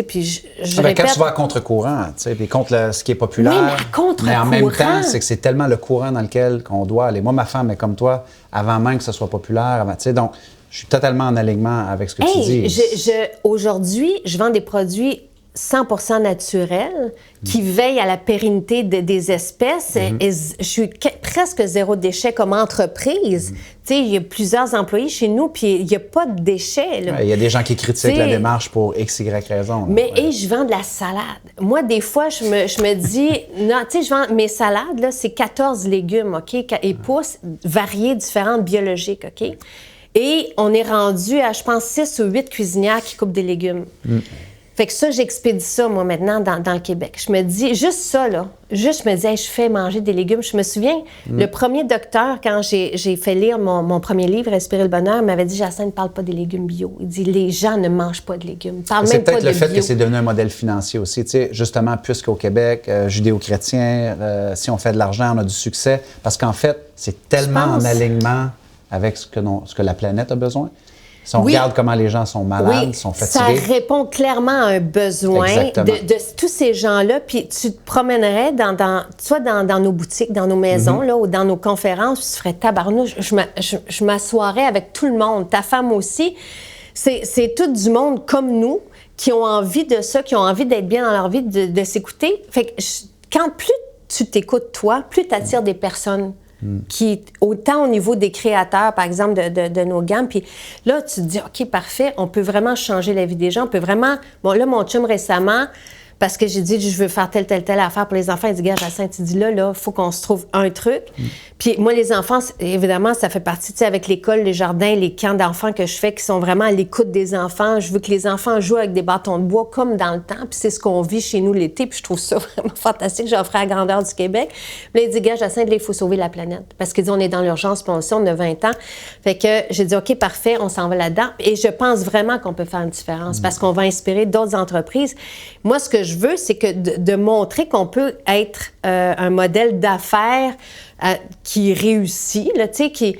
Puis je répète...
Quand tu vas à contre-courant, puis contre ce qui est populaire,
oui, mais à contre-courant.
Mais en même temps, c'est que c'est tellement le courant dans lequel on doit aller. Moi, ma femme est comme toi, avant même que ce soit populaire. Donc, je suis totalement en alignement avec ce que tu dis.
Aujourd'hui, je vends des produits 100% naturels qui veillent à la pérennité des espèces. Et je suis presque zéro déchet comme entreprise. Tu sais, il y a plusieurs employés chez nous, puis il n'y a pas de déchets.
Il y a des gens qui critiquent la démarche pour X, Y raison. Là.
Mais je vends de la salade. Moi, des fois, je me dis, non, tu sais, je vends mes salades, là, c'est 14 légumes, OK, et pousses variés, différentes, biologiques, OK? Et on est rendu à, je pense, 6 ou 8 cuisinières qui coupent des légumes. Fait que ça, j'expédie ça, moi, maintenant, dans le Québec. Je me dis, juste ça, là, je me dis, hey, je fais manger des légumes. Je me souviens, le premier docteur, quand j'ai fait lire mon premier livre, Respirer le bonheur, m'avait dit, Jacinthe, ne parle pas des légumes bio. Il dit, les gens ne mangent pas de légumes.
C'est peut-être le fait que c'est devenu un modèle financier aussi. Tu sais, justement, puisqu'au Québec, judéo-chrétien, si on fait de l'argent, on a du succès. Parce qu'en fait, c'est tellement en alignement avec ce que la planète a besoin. Si on regarde comment les gens sont malades, sont fatigués.
Ça répond clairement à un besoin de tous ces gens-là. Puis tu te promènerais soit dans nos boutiques, dans nos maisons, là, ou dans nos conférences, puis tu ferais tabarnouche. Je m'assoirais avec tout le monde, ta femme aussi. C'est tout du monde comme nous qui ont envie de ça, qui ont envie d'être bien dans leur vie, de s'écouter. Fait que quand plus tu t'écoutes toi, plus tu attires des personnes. Qui, autant au niveau des créateurs, par exemple, de nos gammes. Puis là, tu te dis, OK, parfait, on peut vraiment changer la vie des gens. On peut vraiment... Bon, là, mon chum, récemment, parce que j'ai dit, je veux faire telle affaire pour les enfants, il dit, gars, Jacinthe, il dit, là, il faut qu'on se trouve un truc. Puis moi, les enfants, évidemment, ça fait partie, tu sais, avec l'école, les jardins, les camps d'enfants que je fais, qui sont vraiment à l'écoute des enfants. Je veux que les enfants jouent avec des bâtons de bois comme dans le temps. Puis c'est ce qu'on vit chez nous l'été. Puis je trouve ça vraiment fantastique. J'ai offert à grandeur du Québec. Puis là, il dit, gars, Jacinthe, là, il faut sauver la planète. Parce qu'il dit, on est dans l'urgence, puis on a 20 ans. Fait que j'ai dit, OK, parfait, on s'en va là-dedans. Et je pense vraiment qu'on peut faire une différence parce qu'on va inspirer d'autres entreprises. Moi, ce que je veux, c'est que de montrer qu'on peut être un modèle d'affaires qui réussit, là, tu sais,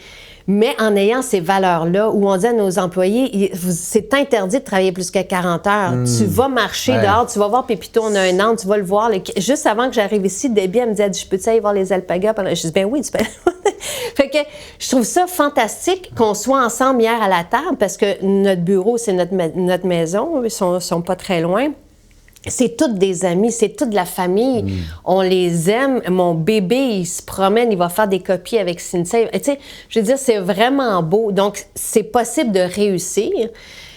mais en ayant ces valeurs-là, où on dit à nos employés, c'est interdit de travailler plus que 40 heures. Tu vas marcher dehors, tu vas voir Pépito, on a un an, tu vas le voir. Juste avant que j'arrive ici, Debbie, elle me dit, je peux-tu aller voir les alpagas? Je dis, ben oui, tu peux. Fait que je trouve ça fantastique qu'on soit ensemble hier à la table, parce que notre bureau, c'est notre maison, ils sont pas très loin. C'est toutes des amis, c'est toute la famille. On les aime. Mon bébé, il se promène, il va faire des copies avec Cynthia. Tu sais, je veux dire, c'est vraiment beau. Donc, c'est possible de réussir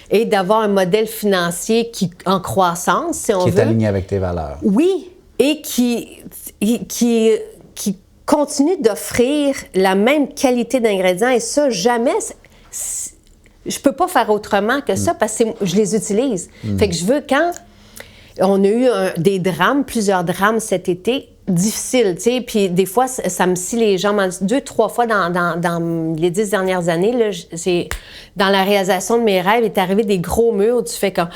et d'avoir un modèle financier en croissance, si on veut.
Qui est aligné avec tes valeurs.
Oui, et qui... qui continue d'offrir la même qualité d'ingrédients et ça, jamais... je peux pas faire autrement que ça parce que je les utilise. Fait que je veux quand... On a eu des drames, plusieurs drames cet été, difficiles, tu sais, puis des fois, ça me scie les jambes. 2-3 fois dans les 10 dernières années, là, dans la réalisation de mes rêves, il est arrivé des gros murs, tu fais comme...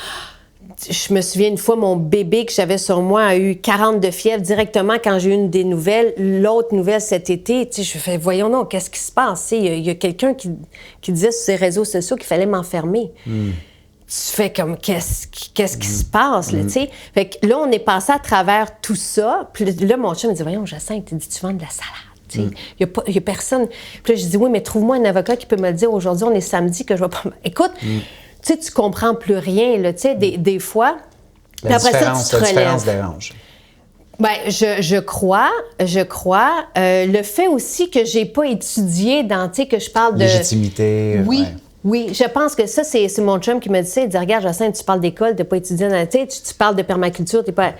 Je me souviens une fois, mon bébé que j'avais sur moi a eu 40 de fièvre directement quand j'ai eu une des nouvelles. L'autre nouvelle cet été, tu sais, je fais, voyons non, qu'est-ce qui se passe? Il y a quelqu'un qui disait sur ses réseaux sociaux qu'il fallait m'enfermer. Tu fais comme, qu'est-ce qui se passe, là, tu sais? Fait que là, on est passé à travers tout ça. Puis là, mon chum me dit, voyons, Jacinthe, tu vends de la salade, tu sais. Il y a personne. Puis là, je dis, oui, mais trouve-moi un avocat qui peut me le dire aujourd'hui, on est samedi, que je vais pas... Écoute, tu sais, tu comprends plus rien, là, tu sais, des fois.
La différence dérange.
Bien, je crois. Le fait aussi que j'ai pas étudié dans, tu sais, que je parle de...
Légitimité.
Oui. Ouais. Oui, je pense que ça, c'est mon chum qui m'a dit ça. Il dit, regarde, Jacinthe, tu parles d'école, tu n'as pas étudié dans tu parles de permaculture, tu n'es pas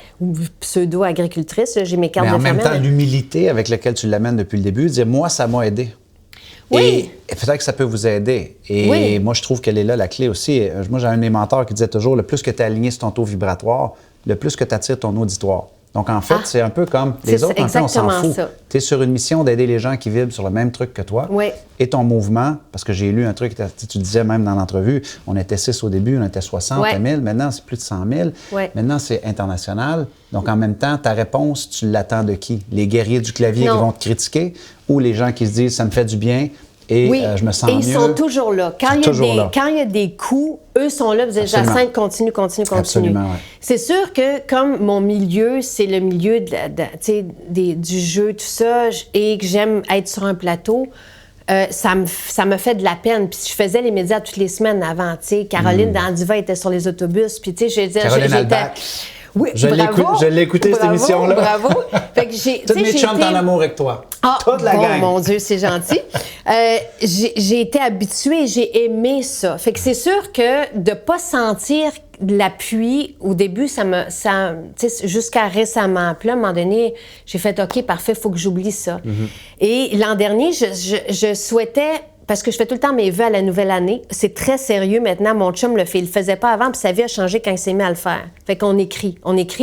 pseudo-agricultrice, j'ai mes cartes de
mais en même temps, l'humilité avec laquelle tu l'amènes depuis le début, dire, moi, ça m'a aidé.
Oui.
Et peut-être que ça peut vous aider. Et moi, je trouve qu'elle est là, la clé aussi. Moi, j'ai un de mes mentors qui disait toujours, le plus que tu es aligné sur ton taux vibratoire, le plus que tu attires ton auditoire. Donc, en fait, c'est un peu comme les autres, en fait, on s'en fout. Tu es sur une mission d'aider les gens qui vibrent sur le même truc que toi.
Oui.
Et ton mouvement, parce que j'ai lu un truc, tu disais même dans l'entrevue, on était 6 au début, on était 60 000, maintenant c'est plus de 100 000, maintenant c'est international. Donc, en même temps, ta réponse, tu l'attends de qui? Les guerriers du clavier qui vont te critiquer ou les gens qui se disent, ça me fait du bien? Et je me sens mieux.
Ils sont toujours là. Quand il y a des coups, eux sont là, vous dites, Jacinthe, continue.
Absolument, ouais.
C'est sûr que comme mon milieu, c'est le milieu du jeu, tout ça, et que j'aime être sur un plateau, ça me fait de la peine. Puis je faisais les médias toutes les semaines avant, tu sais. Caroline Dandiva était sur les autobus, puis tu sais,
Caroline Albach.
Oui,
je l'ai écouté, cette émission-là.
Bravo. Fait que
toutes mes chums en amour avec toi. Toute la gang.
Mon Dieu, c'est gentil. J'ai été habituée, j'ai aimé ça. Fait que c'est sûr que de pas sentir l'appui, au début, jusqu'à récemment. Puis là, à un moment donné, j'ai fait, OK, parfait, il faut que j'oublie ça. Et l'an dernier, je souhaitais... Parce que je fais tout le temps mes vœux à la nouvelle année. C'est très sérieux maintenant. Mon chum le fait. Il le faisait pas avant, puis sa vie a changé quand il s'est mis à le faire. Fait qu'on écrit.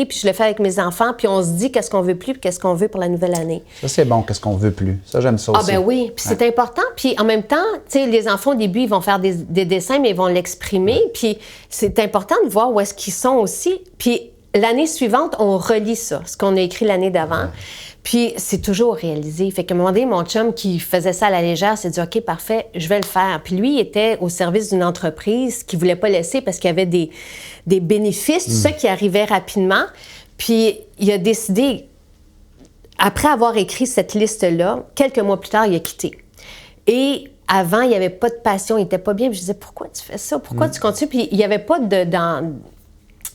Puis je le fais avec mes enfants, puis on se dit qu'est-ce qu'on veut plus, puis qu'est-ce qu'on veut pour la nouvelle année.
Ça, c'est bon, qu'est-ce qu'on veut plus. Ça, j'aime ça aussi.
Ah, ben oui. Puis c'est important. Puis en même temps, tu sais, les enfants, au début, ils vont faire des dessins, mais ils vont l'exprimer. Puis c'est important de voir où est-ce qu'ils sont aussi. Puis l'année suivante, on relit ça, ce qu'on a écrit l'année d'avant. Puis c'est toujours réalisé. Fait qu'à un moment donné, mon chum qui faisait ça à la légère s'est dit, OK, parfait, je vais le faire. Puis lui, il était au service d'une entreprise qui ne voulait pas laisser parce qu'il y avait des bénéfices, tout ça qui arrivait rapidement. Puis il a décidé, après avoir écrit cette liste-là, quelques mois plus tard, il a quitté. Et avant, il n'y avait pas de passion, il n'était pas bien. Puis je disais, pourquoi tu fais ça? Pourquoi tu continues? Puis il n'y avait pas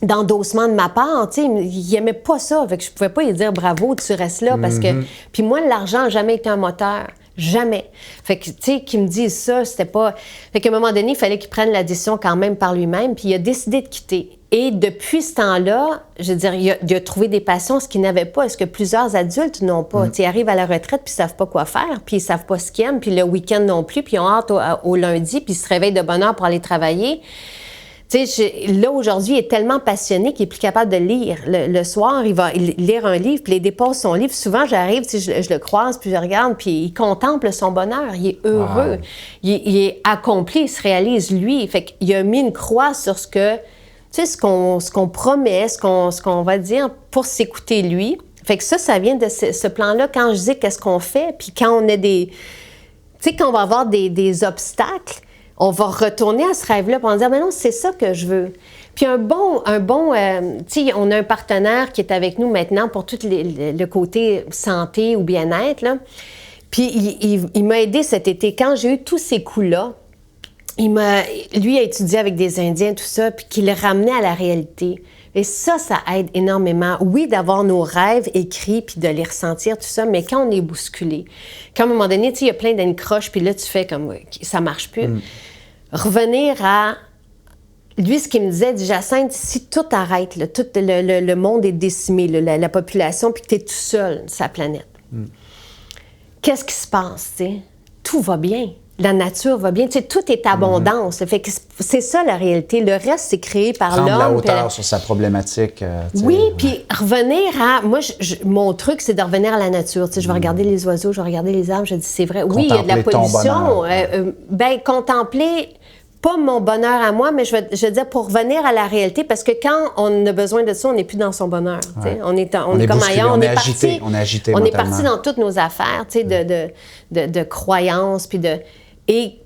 d'endossement de ma part, tu sais, il aimait pas ça, fait que je pouvais pas lui dire bravo, tu restes là, parce que... Puis moi, l'argent n'a jamais été un moteur, jamais. Fait que, tu sais, qu'il me dise ça, c'était pas... Fait qu'à un moment donné, il fallait qu'il prenne la décision quand même par lui-même, puis il a décidé de quitter. Et depuis ce temps-là, je veux dire, il a trouvé des passions, ce qu'il n'avait pas, ce que plusieurs adultes n'ont pas. Tu sais, ils arrivent à la retraite, puis ils savent pas quoi faire, puis ils savent pas ce qu'ils aiment, puis le week-end non plus, puis ils ont hâte au lundi, puis ils se réveillent de bonne heure pour aller travailler. Tu sais, là, aujourd'hui, il est tellement passionné qu'il est plus capable de lire. Le soir, il va lire un livre, puis il dépose son livre. Souvent, j'arrive, tu sais, je le croise, puis je regarde, puis il contemple son bonheur. Il est heureux. Wow. Il est accompli, il se réalise, lui. Fait qu'il a mis une croix sur ce que, tu sais, ce qu'on promet, ce qu'on va dire pour s'écouter lui. Fait que ça vient de ce plan-là. Quand je dis qu'est-ce qu'on fait, puis quand on a des... Tu sais, quand on va avoir des obstacles, on va retourner à ce rêve-là pour dire, mais non, c'est ça que je veux. Puis tu sais, on a un partenaire qui est avec nous maintenant pour tout le côté santé ou bien-être, là. Puis il m'a aidé cet été. Quand j'ai eu tous ces coups-là, lui a étudié avec des Indiens, tout ça, puis qu'il le ramenait à la réalité. Et ça aide énormément. Oui, d'avoir nos rêves écrits puis de les ressentir, tout ça, mais quand on est bousculé, quand à un moment donné, tu sais, il y a plein d'ancroches, puis là, tu fais comme, ça marche plus. Revenir à lui, ce qu'il me disait, il dit, Jacinthe, si tout arrête, là, tout le monde est décimé, là, la population, puis que tu es tout seul sur la planète, qu'est-ce qui se passe, tu sais? Tout va bien. La nature va bien. Tu sais, tout est abondance. Fait que c'est ça, la réalité. Le reste, c'est créé par l'homme.
Prendre la hauteur sur sa problématique.
Oui, puis revenir à... Moi, mon truc, c'est de revenir à la nature. Tu sais, je vais regarder les oiseaux, je vais regarder les arbres. Je dis, c'est vrai. Oui, il y a de la pollution. Contempler... Pas mon bonheur à moi, mais je veux dire pour revenir à la réalité, parce que quand on a besoin de ça, on n'est plus dans son bonheur. Ouais. On est comme ailleurs.
On est agité. On est agité.
On est parti dans toutes nos affaires, tu sais, de croyances, puis de... Et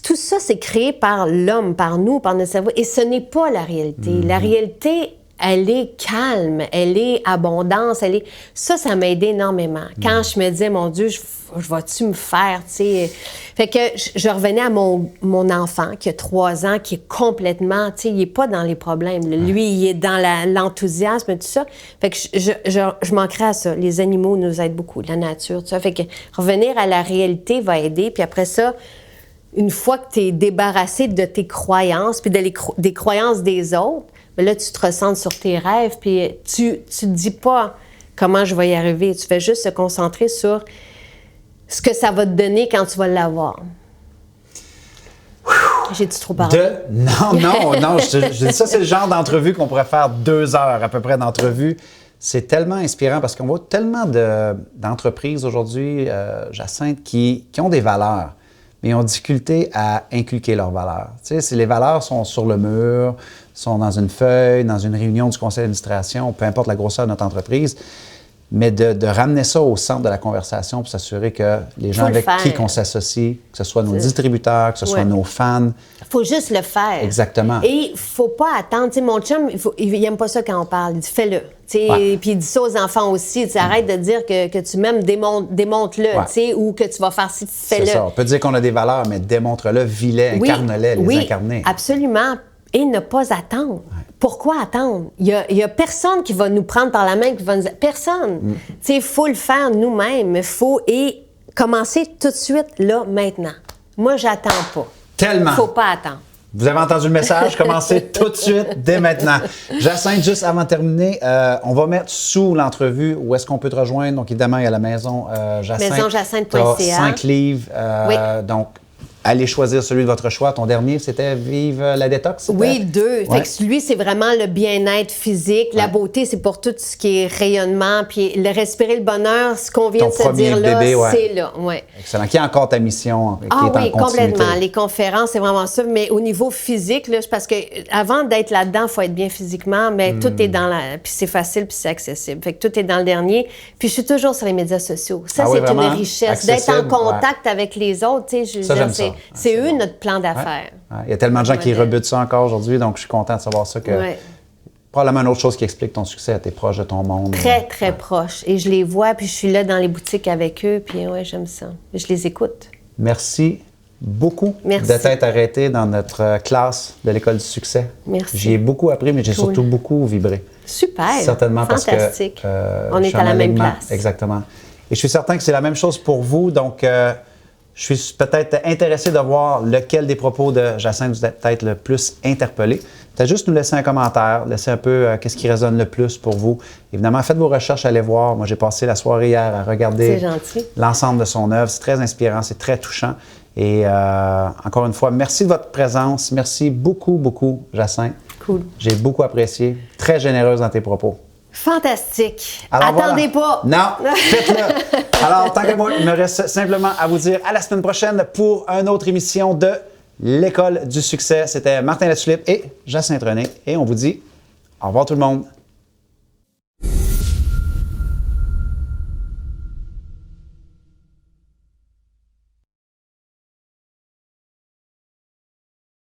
tout ça, c'est créé par l'homme, par nous, par notre cerveau. Et ce n'est pas la réalité. La réalité, elle est calme, elle est abondance, elle est... Ça m'a aidé énormément. Quand je me disais, mon Dieu, je vais-tu me faire, tu sais... Fait que je revenais à mon enfant qui a 3 ans, qui est complètement, tu sais, il n'est pas dans les problèmes. Lui, il est dans l'enthousiasme, tout ça. Fait que je manquerais à ça. Les animaux nous aident beaucoup, la nature, tout ça. Fait que revenir à la réalité va aider. Puis après ça, une fois que tu es débarrassé de tes croyances, puis des croyances des autres, mais là, tu te recentres sur tes rêves, puis tu te dis pas comment je vais y arriver. Tu fais juste se concentrer sur ce que ça va te donner quand tu vas l'avoir. J'ai-tu trop parlé?
Non. Je dis ça, c'est le genre d'entrevue qu'on pourrait faire 2 heures à peu près d'entrevue. C'est tellement inspirant parce qu'on voit tellement d'entreprises aujourd'hui, Jacinthe, qui ont des valeurs, mais ont difficulté à inculquer leurs valeurs. Tu sais, si les valeurs sont sur le mur, sont dans une feuille, dans une réunion du conseil d'administration, peu importe la grosseur de notre entreprise, mais de ramener ça au centre de la conversation pour s'assurer que les gens avec qui on s'associe, que ce soit nos distributeurs, que ce soit nos fans...
Il faut juste le faire.
Exactement.
Et il ne faut pas attendre. Tu sais, mon chum, il n'aime pas ça quand on parle. Il dit, fais-le. Puis il dit ça aux enfants aussi. Arrête de dire que tu m'aimes, démontre-le. Ou que tu vas faire ci, fais-le.
C'est ça. On peut dire qu'on a des valeurs, mais démontre-le, vis-les, incarne-les, les incarner.
Absolument. Et ne pas attendre. Pourquoi attendre? Il y a personne qui va nous prendre par la main, qui va nous dire... Personne. Il faut le faire nous-mêmes. Et commencer tout de suite, là, maintenant. Moi, j'attends pas.
Tellement.
Il faut pas attendre.
Vous avez entendu le message? Commencez tout de suite, dès maintenant. Jacinthe, juste avant de terminer, on va mettre sous l'entrevue où est-ce qu'on peut te rejoindre. Donc, évidemment, il y a la maison Jacinthe.
Maisonjacinthe.ca.
5 livres. Donc, allez choisir celui de votre choix. Ton dernier, c'était Vive la détox?
Oui, 2. Fait que lui, c'est vraiment le bien-être physique. La beauté, c'est pour tout ce qui est rayonnement. Puis le respirer le bonheur, ce qu'on vient de se dire là, c'est là. Ouais.
Excellent. Qui est encore ta mission? Qui est en continuité?
Complètement. Les conférences, c'est vraiment ça. Mais au niveau physique, là, parce que avant d'être là-dedans, il faut être bien physiquement, mais tout est dans la... Puis c'est facile, puis c'est accessible. Fait que tout est dans le dernier. Puis je suis toujours sur les médias sociaux. Ça, c'est une richesse. D'être en contact avec les autres, tu sais, c'est eux notre plan d'affaires.
Il y a tellement de gens qui rebutent ça encore aujourd'hui, donc je suis content de savoir ça que probablement une autre chose qui explique ton succès, t'es proche de ton monde.
Très, très proche. Et je les vois, puis je suis là dans les boutiques avec eux, puis j'aime ça. Je les écoute.
Merci beaucoup de t'être arrêté dans notre classe de l'École du succès.
Merci.
J'ai beaucoup appris, mais j'ai surtout beaucoup vibré.
Super.
Certainement
fantastique.
Parce que
on est à la même place.
Exactement. Et je suis certain que c'est la même chose pour vous, donc... je suis peut-être intéressé de voir lequel des propos de Jacinthe vous a peut-être le plus interpellé. Peut-être juste nous laisser un commentaire, laisser un peu qu'est-ce qui résonne le plus pour vous. Évidemment, faites vos recherches, allez voir. Moi, j'ai passé la soirée hier à regarder l'ensemble de son œuvre. C'est très inspirant, c'est très touchant. Et encore une fois, merci de votre présence. Merci beaucoup, beaucoup, Jacinthe.
Cool.
J'ai beaucoup apprécié. Très généreuse dans tes propos.
Fantastique.
Alors,
attendez pas.
Non, faites-le. Alors, tant que moi, il me reste simplement à vous dire à la semaine prochaine pour une autre émission de l'École du succès. C'était Martin Latulippe et Jacinthe René. Et on vous dit au revoir tout le monde.